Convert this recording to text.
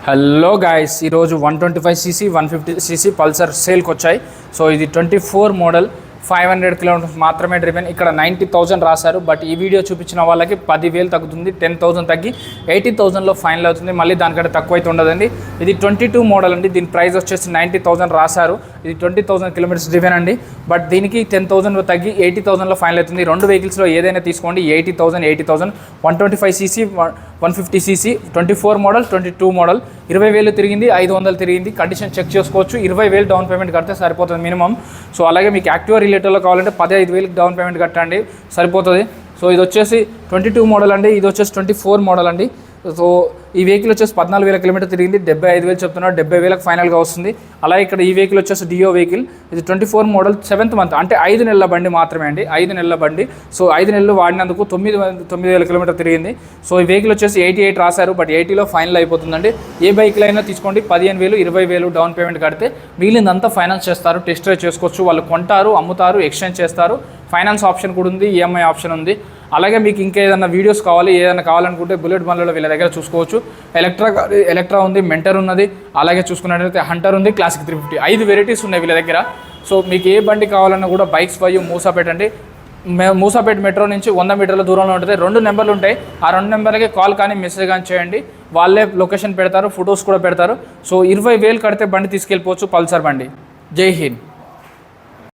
Hello guys, ఈరోజు 125cc 150cc Pulsar సేల్కి వచ్చాయి. సో ఇది 24 మోడల్ 500 కిలోమీటర్స్ మాత్రమే డ్రివెన్. ఇక్కడ 90,000 రాశారు, బట్ ఈ వీడియో చూపించిన వాళ్ళకి 10,000 తగ్గుతుంది. 10,000 తగ్గి 80,000లో ఫైనల్ అవుతుంది. మళ్ళీ దానికంటే తక్కువ అయితే ఉండదండి. ఇది 22 మోడల్ అండి. దీని ప్రైస్ వచ్చేసి 90,000 రాశారు. ఇది 20,000 కిలోమీటర్స్ డ్రివెన్ అండి. బట్ దీనికి 10,000 తగ్గి 80,000లో ఫైనల్ అవుతుంది. రెండు వెహికల్స్లో ఏదైనా తీసుకోండి. 80,000 125cc 150cc 24 మోడల్ 22 మోడల్ 20,000 తిరిగింది, 500 తిరిగింది. కండిషన్ చెక్ చేసుకోవచ్చు. 20,000 డౌన్ పేమెంట్ కడితే సరిపోతుంది మినిమం. సో అలాగే మీకు యాక్టివా రిలేటెడ్లో కావాలంటే 15,000 డౌన్ పేమెంట్ కట్టండి, సరిపోతుంది. సో ఇది వచ్చేసి 22 మోడల్ అండి. ఇది వచ్చేసి 24 మోడల్ అండి. సో ఈ వెహికల్ వచ్చేసి 14,000 కిలోమీటర్ తిరిగింది. 75,000 చెప్తున్నారు. 70,000 ఫైనల్గా వస్తుంది. అలాగే ఇక్కడ ఈ వెహికల్ వచ్చేసి డియో వెహికల్. ఇది 24 మోడల్ 7th మంత్, అంటే 5 నెలల బండి మాత్రమే అండి. 5 నెలల బండి. సో 5 నెలలు వాడినందుకు 9,000 కిలోమీటర్ తిరిగింది. సో ఈ వెహికల్ వచ్చేసి 88 రాశారు, బట్ 80లో ఫైనల్ అయిపోతుందండి. ఏ బైక్లో అయినా తీసుకోండి. 15,000 20,000 డౌన్ పేమెంట్ కడితే మిగిలిందంతా ఫైనాన్స్ చేస్తారు. టెస్ట్ డ్రైవ్ చేసుకోవచ్చు. వాళ్ళు కొంటారు, అమ్ముతారు, ఎక్స్చేంజ్ చేస్తారు. ఫైనాన్స్ ఆప్షన్ కూడా ఉంది, ఈఎంఐ ఆప్షన్ ఉంది. అలాగే మీకు ఇంకా ఏదైనా వీడియోస్ కావాలి, ఏదైనా కావాలనుకుంటే బుల్లెట్ బండ్లలో వీళ్ళ దగ్గర చూసుకోవచ్చు. ఎలక్ట్రా ఉంది, మెంటర్ ఉన్నది. అలాగే చూసుకున్నట్లయితే హంటర్ ఉంది, క్లాసిక్ 350. 5 వెరైటీస్ ఉన్నాయి వీళ్ళ దగ్గర. సో మీకు ఏ బండి కావాలన్నా కూడా బైక్స్ బై మూసాపేట అండి. మూసాపేట మెట్రో నుంచి 100 మీటర్ల దూరంలో ఉంటుంది. 2 నెంబర్లు ఉంటాయి. ఆ 2 నెంబర్లకి కాల్ కానీ మెసేజ్ కానీ చేయండి. వాళ్ళే లొకేషన్ పెడతారు, ఫొటోస్ కూడా పెడతారు. సో 20,000 కడితే బండి తీసుకెళ్ళిపోవచ్చు, పల్సర్ బండి. జై హింద్.